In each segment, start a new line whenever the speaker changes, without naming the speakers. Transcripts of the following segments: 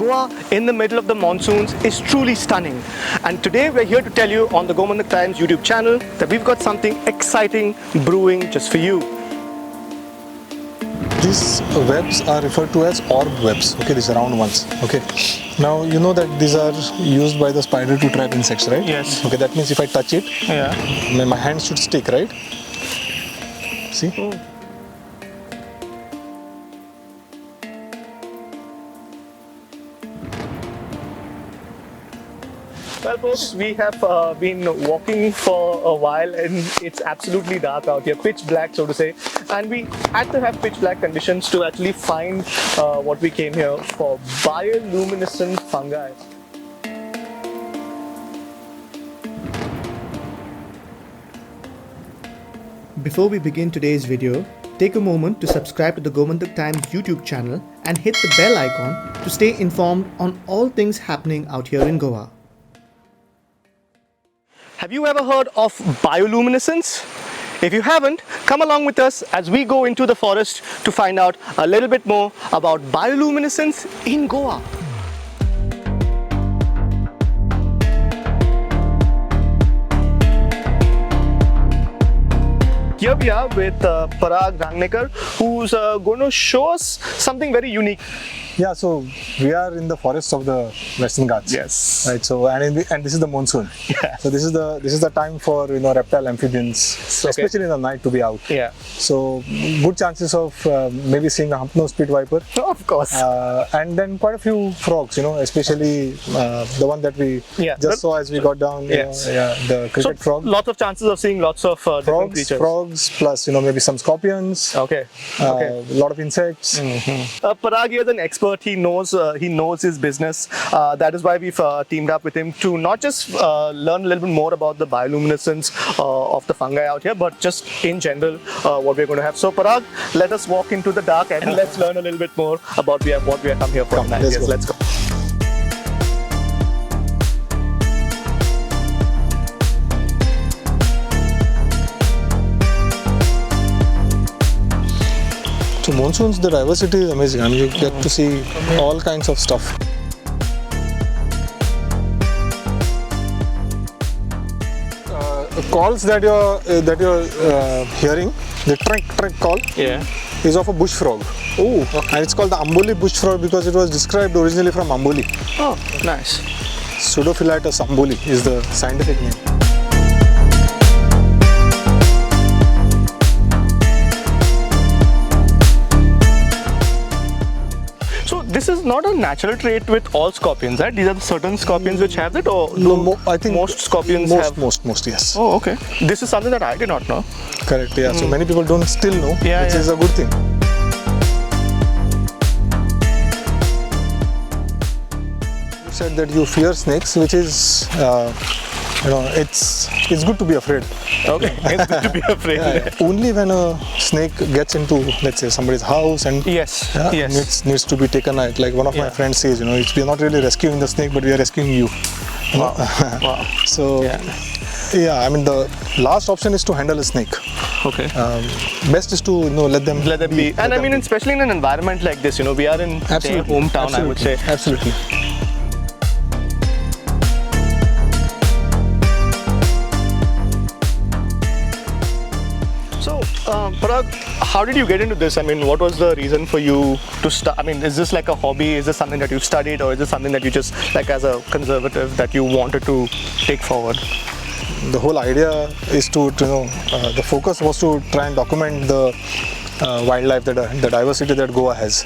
Goa in the middle of the monsoons is truly stunning. And today we're here to tell you on the Gomantak Times YouTube channel that we've got something exciting brewing just for you.
These webs are referred to as orb webs, okay, these round ones, okay. Now you know that these are used by the spider to trap insects, right?
Yes.
Okay, that means if I touch it, my hand should stick, right? See?
Oh. Well folks, we have been walking for a while and it's absolutely dark out here, pitch black so to say, and we had to have pitch black conditions to actually find what we came here for, bioluminescent fungi.
Before we begin today's video, take a moment to subscribe to the Gomantak Times YouTube channel and hit the bell icon to stay informed on all things happening out here in Goa.
Have you ever heard of bioluminescence? If you haven't, come along with us as we go into the forest to find out a little bit more about bioluminescence in Goa. Here we are with Parag Rangnekar, who's going to show us something very unique.
Yeah, so we are in the forests of the Western Ghats.
Yes.
Right. So and this is the monsoon.
Yeah.
So this is the time for reptile amphibians, especially in the night, to be out.
Yeah.
So good chances of maybe seeing a hump-nosed pit viper.
Oh, of course.
And then quite a few frogs. Especially the one that we just saw as we got down.
Yes.
The cricket frog.
Lots of chances of seeing lots of different creatures.
Frogs plus maybe some scorpions.
Okay.
A lot of insects.
Parag is an expert. He knows his business. That is why we've teamed up with him to not just learn a little bit more about the bioluminescence of the fungi out here, but just in general what we're going to have. So Parag, let us walk into the dark and let's learn a little bit more about what we have come here for. Let's go.
So monsoons, the diversity is amazing. I mean, you get to see all kinds of stuff. Calls that you're hearing, the trek call, is of a bush frog.
Oh,
and it's called the Amboli bush frog because it was described originally from Amboli.
Oh, nice.
Pseudophilitus amboli is the scientific name.
This is not a natural trait with all scorpions, right? These are certain scorpions which have it, or
no? I think
most scorpions have.
Most, yes.
Oh, okay. This is something that I did not know.
Correct. Yeah. So many people don't still know, which is a good thing. You said that you fear snakes, which is, it's good to be afraid.
Okay, it's good to be afraid.
Only when a snake gets into, let's say, somebody's house and needs to be taken out. Like one of my friends says, we're not really rescuing the snake, but we are rescuing you.
Wow.
So, I mean, the last option is to handle a snake.
Okay.
Best is to let them be.
And I mean, especially in an environment like this, we are in their hometown, I would say.
Absolutely.
Parag, how did you get into this? I mean, what was the reason for you to start? I mean, is this like a hobby? Is this something that you studied, or is this something that you just, like as a conservative, that you wanted to take forward?
The whole idea is to, the focus was to try and document the wildlife, the diversity that Goa has.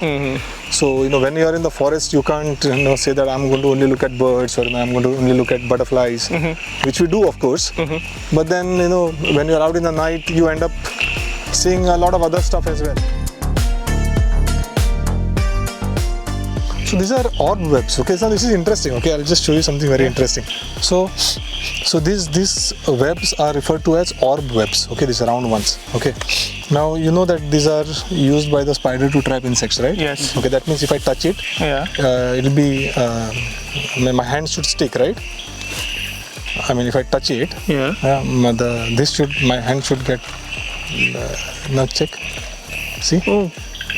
So, when you are in the forest, you can't say that I'm going to only look at birds or I'm going to only look at butterflies, which we do, of course. But then, when you're out in the night, you end up seeing a lot of other stuff as well. So these are orb webs. Okay, so this is interesting. Okay, I'll just show you something very interesting. So these webs are referred to as orb webs. Okay, these round ones. Okay. Now you know that these are used by the spider to trap insects, right?
Yes.
Okay, that means if I touch it, it'll be my hand should stick, right? I mean, if I touch it, my hand should get. Now check. See?
Oh,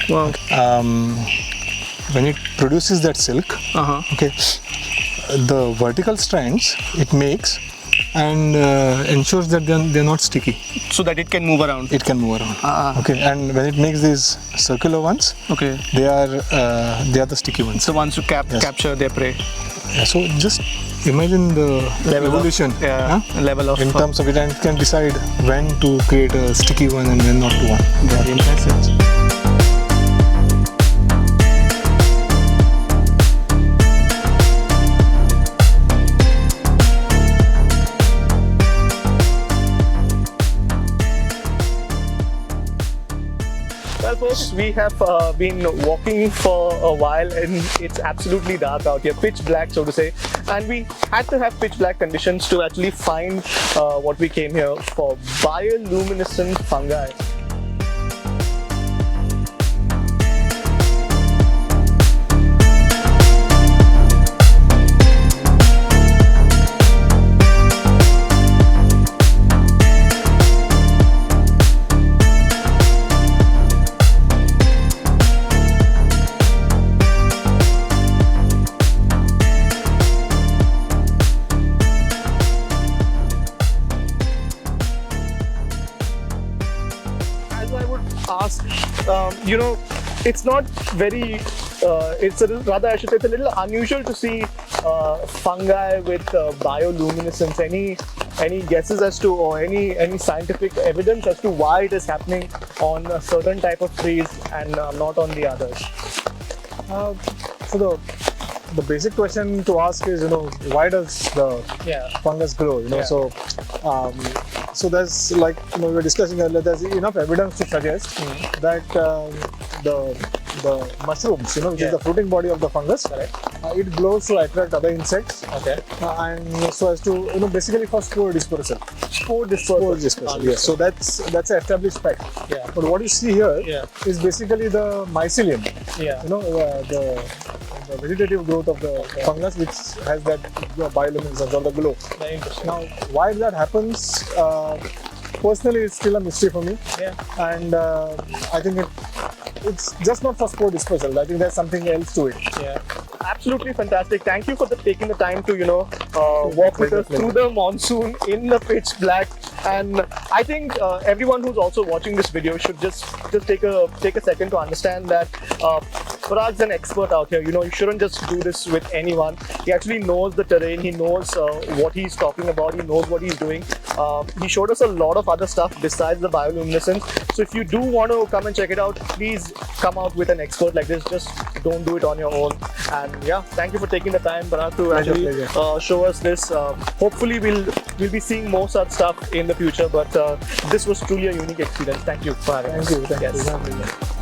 wow.
when it produces that silk, okay, the vertical strands it makes and ensures that they're not sticky.
So that it can move around.
It can move around. Okay, and when it makes these circular ones,
Okay.
they are the sticky ones.
The ones who
Yes.
capture their prey.
Yeah, so just imagine the evolution
Level of
in terms of it, and it can decide when to create a sticky one and when not to one.
Very impressive. Well, folks, we have been walking for a while and it's absolutely dark out here, pitch black, so to say. And we had to have pitch black conditions to actually find what we came here for, bioluminescent fungi. Ask, it's not very, rather I should say it's a little unusual to see fungi with bioluminescence. Any guesses as to, or any scientific evidence as to why it is happening on a certain type of trees and not on the others?
So the basic question to ask is, why does the fungus grow? So there's, like we were discussing earlier, there's enough evidence to suggest that the mushrooms, which is the fruiting body of the fungus, it glows to attract other insects, and so as to basically for spore dispersal. Spore dispersal. Yes. So that's an established fact. But what you see here is basically the mycelium. The vegetative growth of the fungus, which has that bioluminescence or the glow.
Very interesting.
Now, why that happens, personally, it's still a mystery for me. And I think it's just not for spore dispersal. I think there's something else to it.
Absolutely fantastic. Thank you for taking the time to walk with us through the monsoon in the pitch black. And I think everyone who's also watching this video should just take a second to understand that Parag's an expert out here. You shouldn't just do this with anyone. He actually knows the terrain. He knows what he's talking about. He knows what he's doing. He showed us a lot of other stuff besides the bioluminescence. So if you do want to come and check it out, please come out with an expert like this. Just don't do it on your own. And thank you for taking the time, Parag, to actually show us this. Hopefully we'll be seeing more such stuff in the future, but this was truly a unique experience. Thank you for having us.
Thank you.